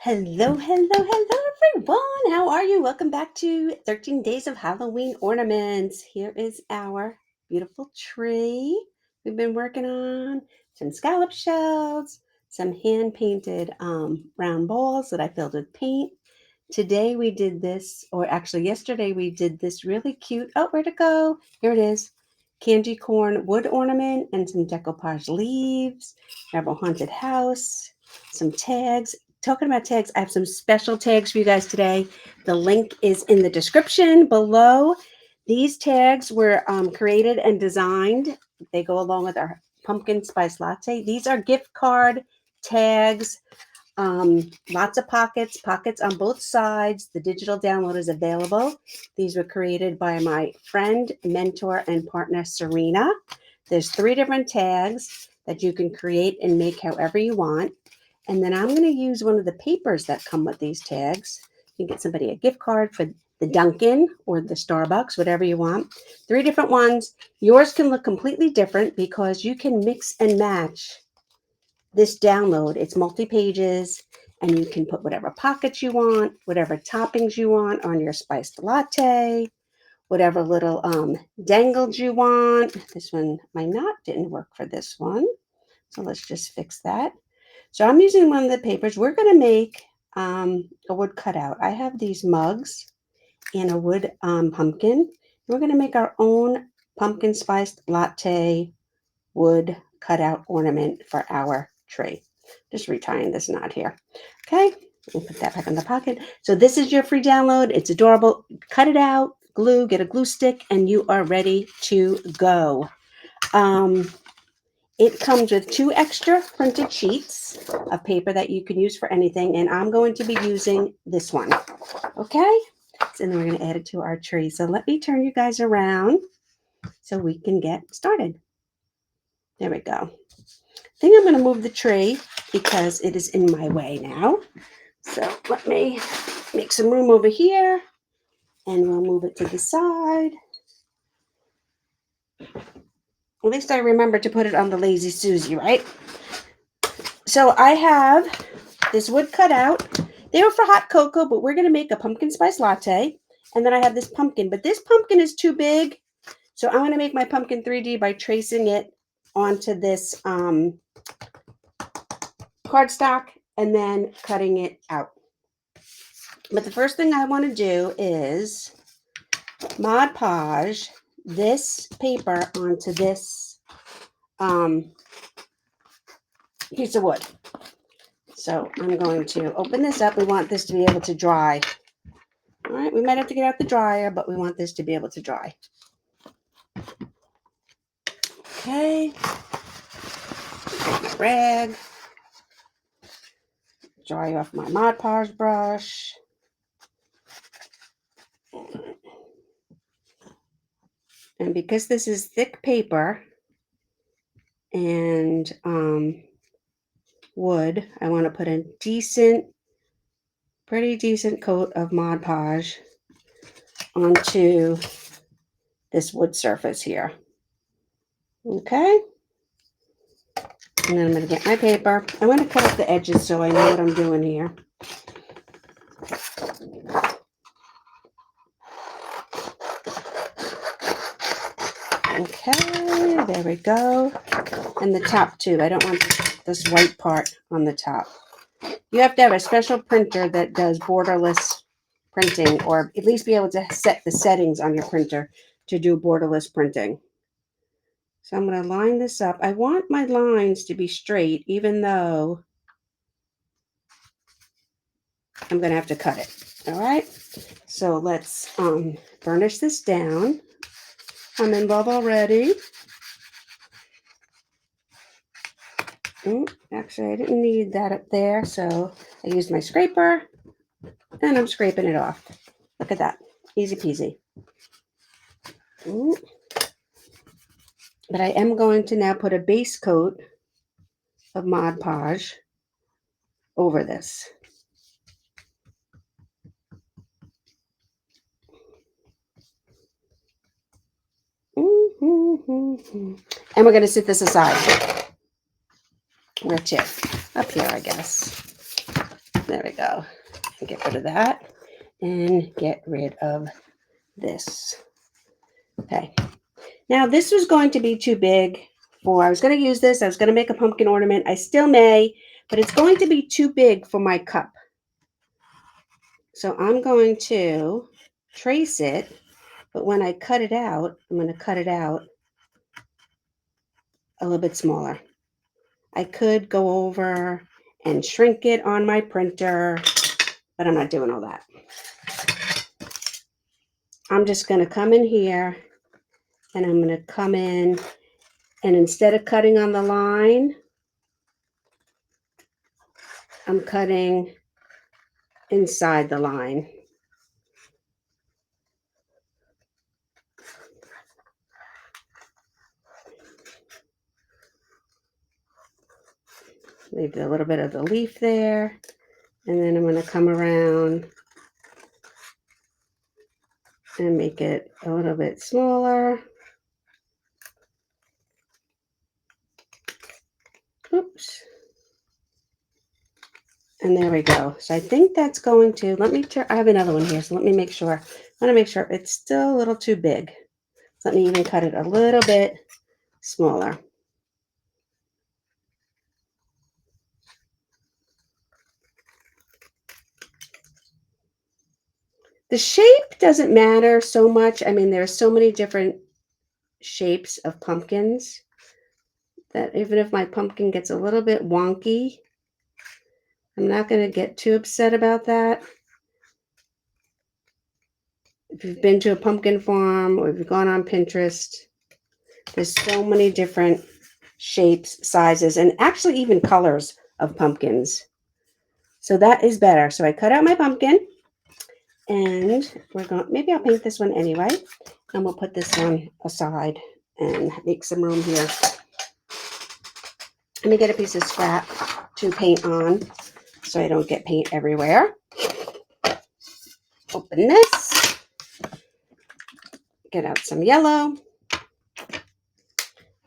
Hello, hello, hello, everyone. How are you? Welcome back to 13 Days of Halloween Ornaments. Here is our beautiful tree we've been working on. Some scallop shells, some hand-painted round balls that I filled with paint. Today we did this, or actually yesterday we did this really cute, oh, where'd it go? Here it is. Candy corn wood ornament and some decoupage leaves. We have a haunted house, some tags. Talking about tags, I have some special tags for you guys today. The link is in the description below. These tags were created and designed. They go along with our pumpkin spice latte. These are gift card tags. Lots of pockets on both sides. The digital download is available. These were created by my friend, mentor, and partner, Serena. There's 3 different tags that you can create and make however you want. And then I'm going to use one of the papers that come with these tags. You can get somebody a gift card for the Dunkin' or the Starbucks, whatever you want. 3 different ones. Yours can look completely different because you can mix and match this download. It's multi-pages, and you can put whatever pockets you want, whatever toppings you want on your spiced latte, whatever little dangles you want. This one, my knot didn't work for this one, so let's just fix that. So I'm using one of the papers. We're going to make a wood cutout. I have these mugs and a wood pumpkin. We're going to make our own pumpkin spiced latte wood cutout ornament for our tree. Just retying this knot here. Okay, we'll put that back in the pocket. So this is your free download. It's adorable. Cut it out, glue, get a glue stick, and you are ready to go. It comes with 2 extra printed sheets of paper that you can use for anything, and I'm going to be using this one. Okay, so then we're going to add it to our tree. So let me turn you guys around so we can get started. There we go. I think I'm going to move the tree because it is in my way now. So let me make some room over here, and we'll move it to the side. At least I remember to put it on the Lazy Susie, right? So I have this wood cut out. They were for hot cocoa, but we're going to make a pumpkin spice latte. And then I have this pumpkin, but this pumpkin is too big. So I'm going to make my pumpkin 3D by tracing it onto this cardstock and then cutting it out. But the first thing I want to do is Mod Podge this paper onto this piece of wood. So I'm going to open this up. We want this to be able to dry. All right, we might have to get out the dryer, but we want this to be able to dry. Okay, take my rag, dry off my Mod Podge brush. And because this is thick paper and wood, I want to put a pretty decent coat of Mod Podge onto this wood surface here. Okay. And then I'm going to get my paper. I'm going to cut off the edges so I know what I'm doing here. Okay, there we go. And the top too. I don't want this white part on the top. You have to have a special printer that does borderless printing, or at least be able to set the settings on your printer to do borderless printing. So I'm going to line this up. I want my lines to be straight, even though I'm going to have to cut it. All right. So let's burnish this down. I'm in love already. Actually, I didn't need that up there, so I used my scraper, and I'm scraping it off. Look at that. Easy peasy. But I am going to now put a base coat of Mod Podge over this. And we're going to set this aside. Where to? Up here, I guess. There we go. Get rid of that and get rid of this. Okay. Now this was going to be too big for, I was going to use this. I was going to make a pumpkin ornament. I still may, but it's going to be too big for my cup. So I'm going to trace it, but when I cut it out, I'm going to cut it out a little bit smaller. I could go over and shrink it on my printer, but I'm not doing all that. I'm just going to come in here and I'm going to come in, and instead of cutting on the line, I'm cutting inside the line. Leave a little bit of the leaf there, and then I'm going to come around and make it a little bit smaller. Oops. And there we go. So I think that's going to, let me try, I have another one here, so let me make sure. I want to make sure it's still a little too big. So let me even cut it a little bit smaller. The shape doesn't matter so much. I mean, there are so many different shapes of pumpkins that even if my pumpkin gets a little bit wonky, I'm not going to get too upset about that. If you've been to a pumpkin farm or if you've gone on Pinterest, there's so many different shapes, sizes, and actually even colors of pumpkins. So that is better. So I cut out my pumpkin, and we're going, maybe I'll paint this one anyway, and we'll put this one aside and make some room here. Let me get a piece of scrap to paint on so I don't get paint everywhere. Open this, get out some yellow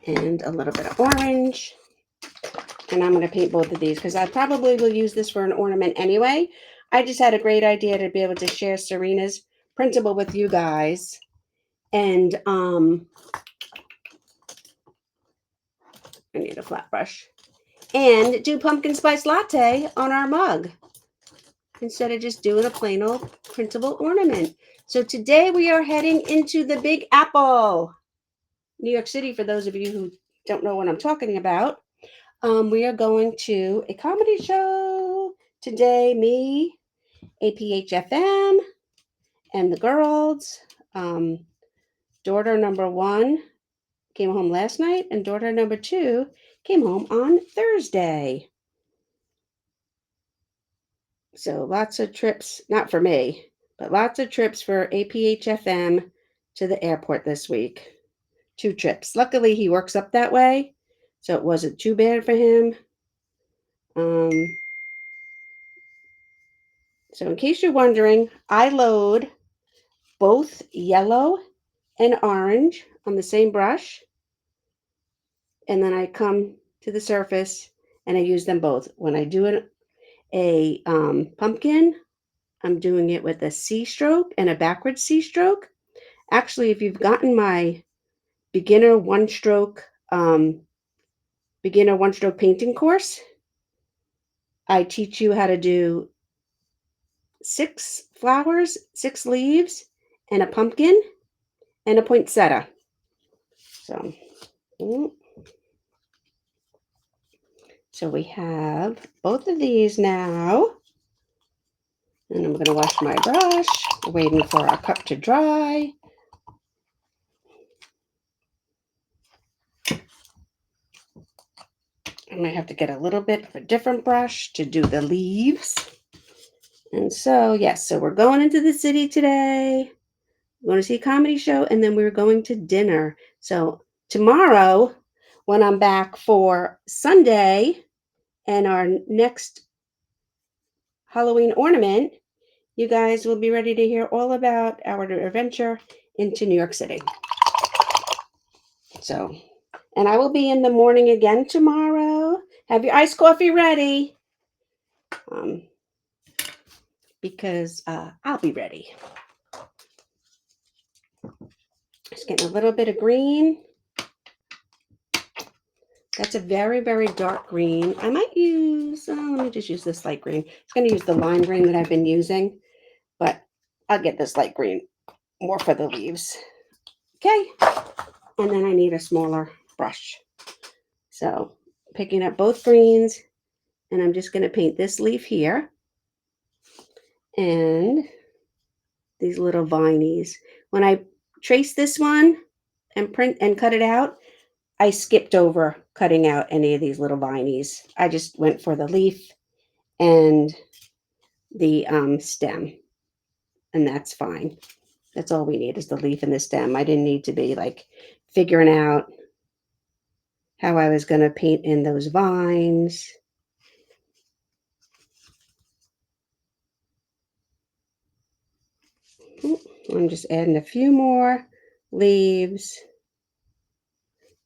and a little bit of orange. And I'm going to paint both of these because I probably will use this for an ornament anyway. I just had a great idea to be able to share Serena's printable with you guys. And I need a flat brush. And do pumpkin spice latte on our mug instead of just doing a plain old printable ornament. So today we are heading into the Big Apple, New York City, for those of you who don't know what I'm talking about. We are going to a comedy show today. Me, APHFM, and the girls. Daughter number 1 came home last night, and daughter number 2 came home on Thursday. So lots of trips, not for me, but lots of trips for APHFM to the airport this week. 2 trips. Luckily, he works up that way, so it wasn't too bad for him. So in case you're wondering, I load both yellow and orange on the same brush, and then I come to the surface and I use them both. When I do a pumpkin, I'm doing it with a C stroke and a backward C stroke. Actually, if you've gotten my beginner one stroke painting course, I teach you how to do 6 flowers, 6 leaves, and a pumpkin and a poinsettia. So we have both of these now. And I'm going to wash my brush, waiting for our cup to dry. I might have to get a little bit of a different brush to do the leaves. And so, yes, so we're going into the city today. We're going to see a comedy show, and then we're going to dinner. So tomorrow, when I'm back for Sunday and our next Halloween ornament, you guys will be ready to hear all about our adventure into New York City. So, and I will be in the morning again tomorrow. Have your iced coffee ready. because I'll be ready. Just getting a little bit of green. That's a very, very dark green. I might use, let me just use this light green. I'm going to use the lime green that I've been using, but I'll get this light green more for the leaves. Okay. And then I need a smaller brush. So picking up both greens, and I'm just going to paint this leaf here and these little vinies. When I trace this one and print and cut it out, I skipped over cutting out any of these little vinies. I just went for the leaf and the stem, and that's fine. That's all we need is the leaf and the stem. I didn't need to be like figuring out how I was going to paint in those vines. I'm just adding a few more leaves.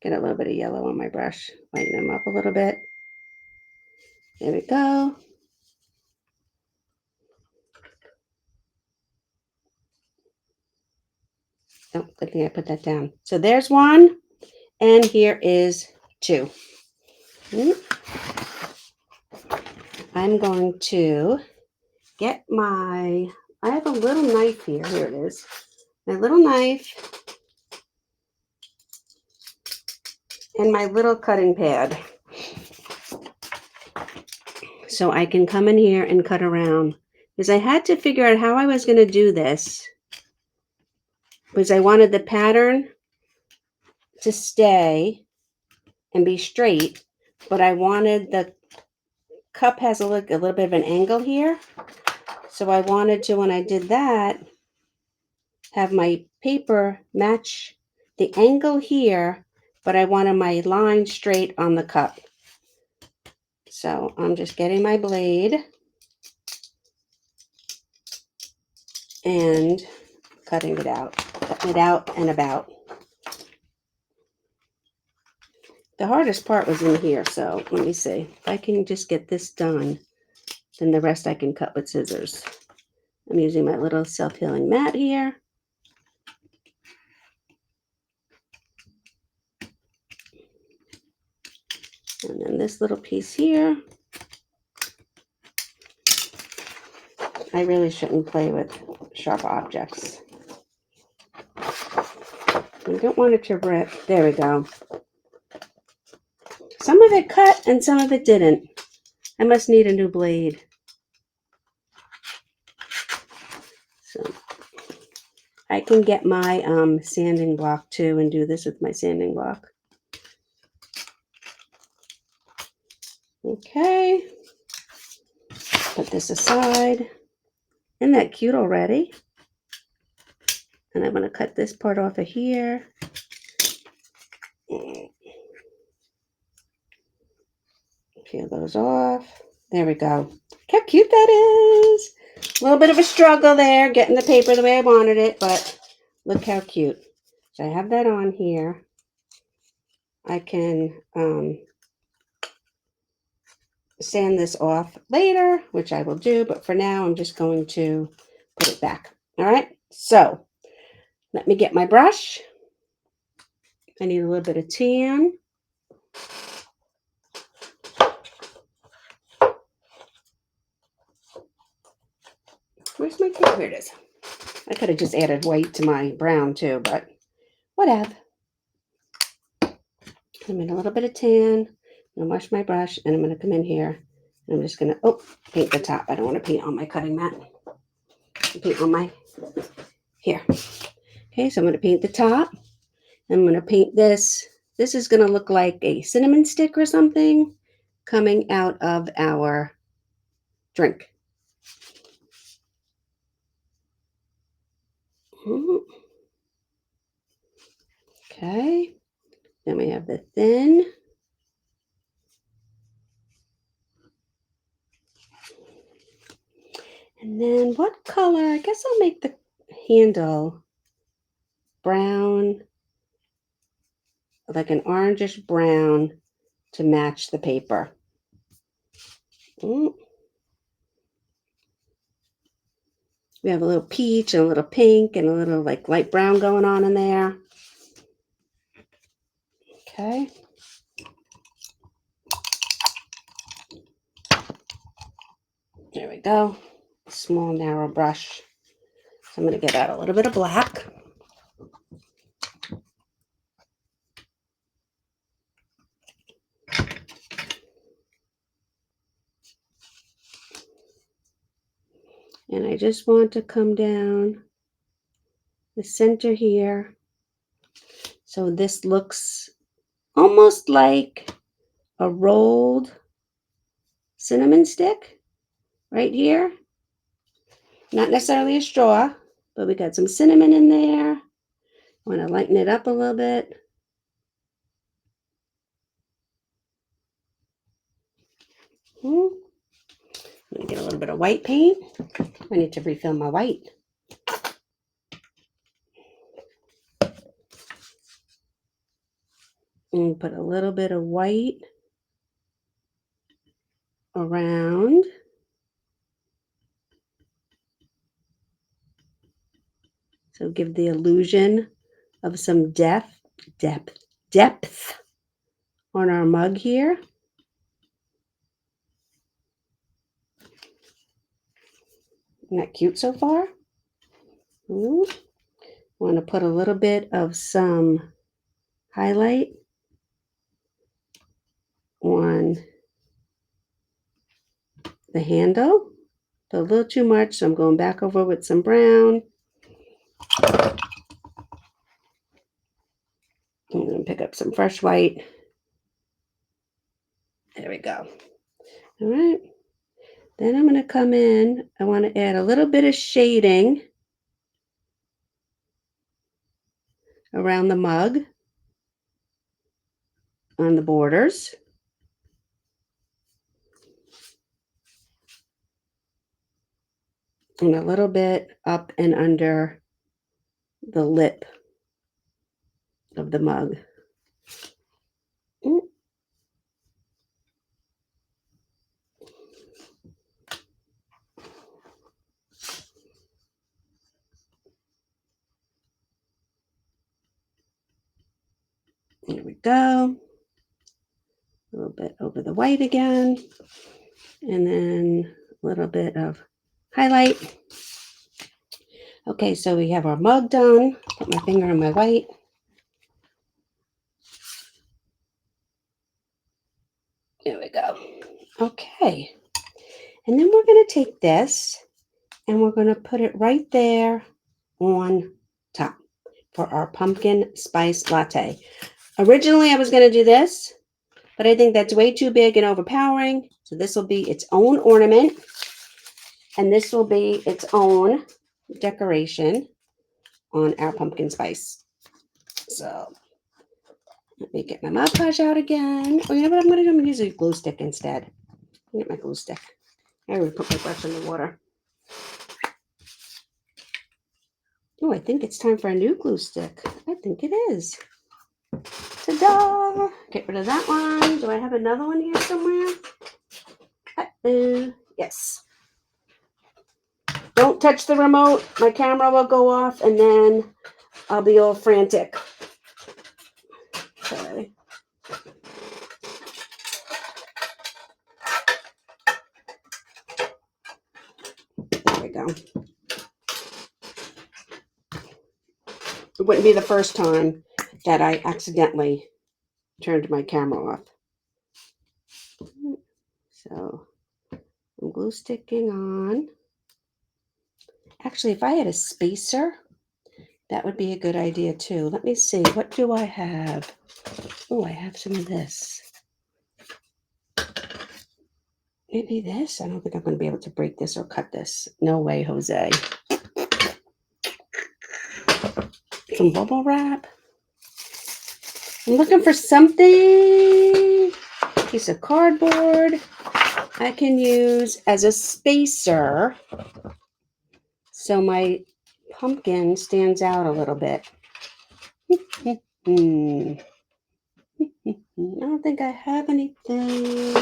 Get a little bit of yellow on my brush, lighten them up a little bit. There we go. Oh, good thing I put that down. So there's one, and here is two. I'm going to get I have a little knife here. Here it is. My little knife and my little cutting pad. So I can come in here and cut around. Because I had to figure out how I was going to do this. Because I wanted the pattern to stay and be straight. But I wanted the cup has a little bit of an angle here. So I wanted to, when I did that, have my paper match the angle here, but I wanted my line straight on the cup. So I'm just getting my blade and cutting it out and about. The hardest part was in here, so let me see. If I can just get this done, then the rest I can cut with scissors. I'm using my little self-healing mat here. And then this little piece here. I really shouldn't play with sharp objects. I don't want it to rip. There we go. Some of it cut and some of it didn't. I must need a new blade. So I can get my sanding block too and do this with my sanding block. Okay. Put this aside. Isn't that cute already? And I'm going to cut this part off of here. Peel those off. There we go. Look how cute that is. A little bit of a struggle there, getting the paper the way I wanted it, but look how cute. So I have that on here. I can sand this off later, which I will do, but for now I'm just going to put it back. All right, so let me get my brush. I need a little bit of tan. Where's my tan? Here it is. I could have just added white to my brown too, but whatever. I'm in a little bit of tan. I'm going to wash my brush, and I'm going to come in here. And I'm just going to, paint the top. I don't want to paint on my cutting mat. Paint on my, here. Okay, so I'm going to paint the top. I'm going to paint this. This is going to look like a cinnamon stick or something coming out of our drink. Okay, then we have the thin. And then what color? I guess I'll make the handle brown, like an orangish brown to match the paper. We have a little peach and a little pink and a little like light brown going on in there. Okay. There we go. Small narrow brush. So I'm going to get out a little bit of black. And I just want to come down the center here. So this looks almost like a rolled cinnamon stick right here. Not necessarily a straw, but we got some cinnamon in there. I want to lighten it up a little bit. I'm going to get a little bit of white paint. I need to refill my white. And put a little bit of white around. So give the illusion of some depth on our mug here. Isn't that cute so far? Ooh. Want to put a little bit of some highlight on the handle. A little too much, so I'm going back over with some brown. I'm going to pick up some fresh white. There we go. All right. Then I'm going to come in. I want to add a little bit of shading around the mug on the borders. And a little bit up and under the lip of the mug. There we go. A little bit over the white again. And then a little bit of highlight. Okay, so we have our mug done. Put my finger on my white. There we go. Okay. And then we're going to take this and we're going to put it right there on top for our pumpkin spice latte. Originally, I was going to do this, but I think that's way too big and overpowering. So this will be its own ornament. And this will be its own decoration on our pumpkin spice. So let me get my Mod Podge out again. Oh, you know what I'm going to do? I'm going to use a glue stick instead. Get my glue stick. I already put my brush in the water. Oh, I think it's time for a new glue stick. I think it is. Ta-da! Get rid of that one. Do I have another one here somewhere? Yes. Don't touch the remote. My camera will go off and then I'll be all frantic. Okay. There we go. It wouldn't be the first time that I accidentally turned my camera off. So I'm glue sticking on. Actually, if I had a spacer, that would be a good idea too. Let me see. What do I have? Oh, I have some of this. Maybe this? I don't think I'm going to be able to break this or cut this. No way, Jose. Some bubble wrap. I'm looking for something. Piece of cardboard I can use as a spacer so my pumpkin stands out a little bit. I don't think I have anything.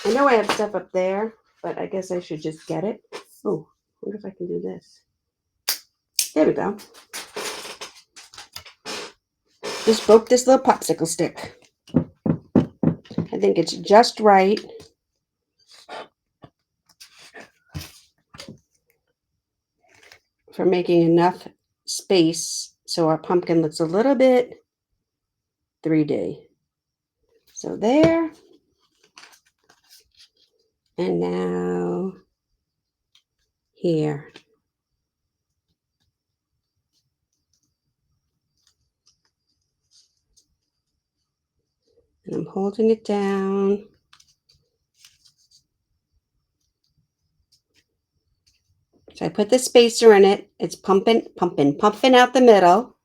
I know I have stuff up there, but I guess I should just get it. Oh, wonder if I can do this. There we go. Just broke this little popsicle stick. I think it's just right. For making enough space so our pumpkin looks a little bit 3D. So there. And now here. And I'm holding it down. So I put the spacer in it. It's pumping out the middle.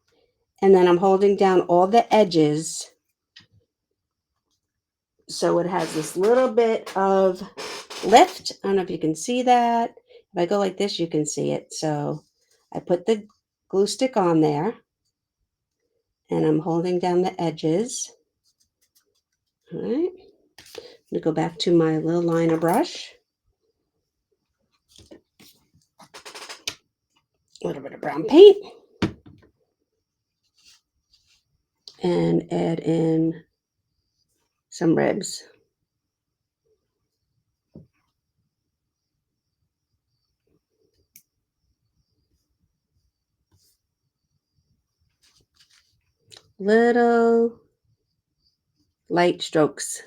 And then I'm holding down all the edges. So it has this little bit of lift. I don't know if you can see that. If I go like this, you can see it. So I put the glue stick on there. And I'm holding down the edges. All right. I'm going to go back to my little liner brush. A little bit of brown paint. And add in some ribs. Little light strokes.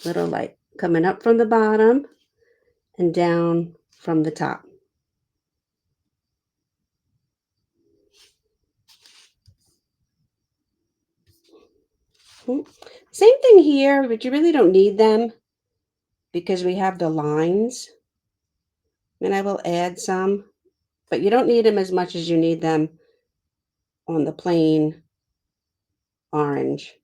Little light. Coming up from the bottom and down from the top. Same thing here, but you really don't need them because we have the lines. And I will add some, but you don't need them as much as you need them on the plain orange.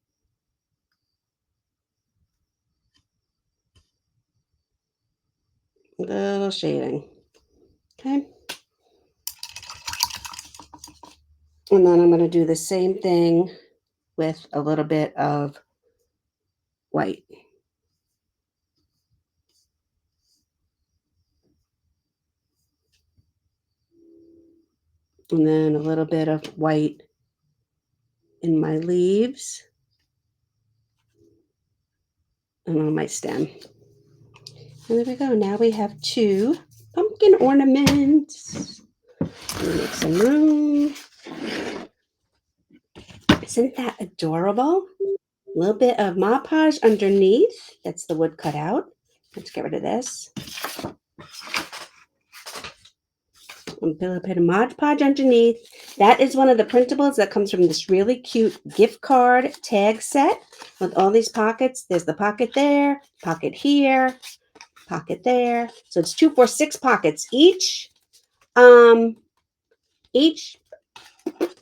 A little shading. Okay. And then I'm going to do the same thing with a little bit of white. And then a little bit of white in my leaves and on my stem. And there we go. Now we have 2 pumpkin ornaments. Make some room. Isn't that adorable? A little bit of Mod Podge underneath. That's the wood cut out. Let's get rid of this. A little bit of Mod Podge underneath. That is one of the printables that comes from this really cute gift card tag set with all these pockets. There's the pocket there, pocket here, pocket there. So it's 2, 4, 6 pockets each. Each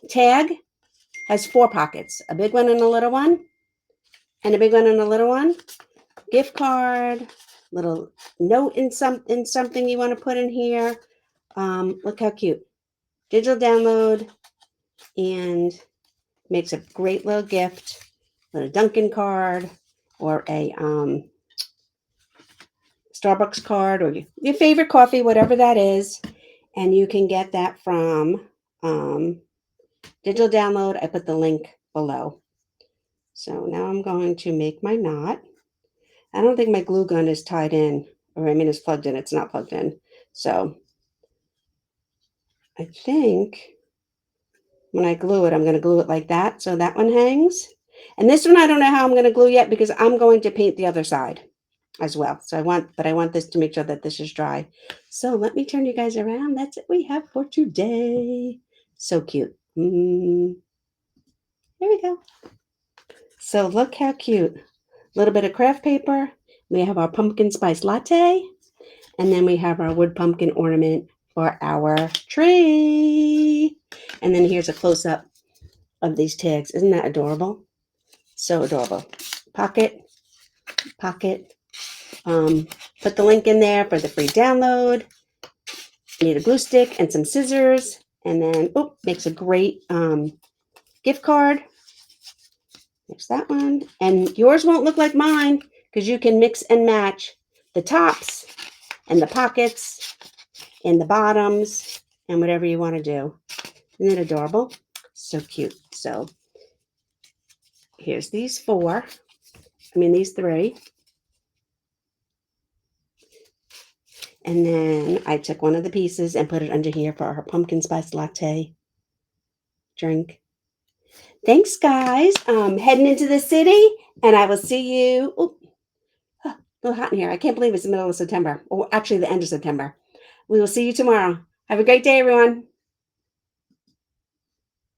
tag has 4 pockets, a big one and a little one, and a big one and a little one. Gift card, little note in something you want to put in here. Look how cute. Digital download, and makes a great little gift. A Dunkin' card or a Starbucks card or your favorite coffee, whatever that is. And you can get that from digital download. I put the link below. So now I'm going to make my knot. I don't think my glue gun is tied in, or I mean it's plugged in. It's not plugged in. So I think when I glue it, I'm going to glue it like that. So that one hangs. And this one, I don't know how I'm going to glue yet because I'm going to paint the other side as well. So I want this to make sure that this is dry. So let me turn you guys around. That's what we have for today. So cute. There we go. So look how cute. A little bit of craft paper. We have our pumpkin spice latte. And then we have our wood pumpkin ornament for our tree. And then here's a close-up of these tags. Isn't that adorable? So adorable. Pocket. Put the link in there for the free download. You need a glue stick and some scissors. And then, makes a great gift card. There's that one. And yours won't look like mine because you can mix and match the tops and the pockets and the bottoms and whatever you want to do. Isn't it adorable? So cute. So here's these these three. And then I took one of the pieces and put it under here for her pumpkin spice latte drink. Thanks, guys. Heading into the city, and I will see you. Oh, a little hot in here. I can't believe it's the middle of September, or actually the end of September. We will see you tomorrow. Have a great day, everyone.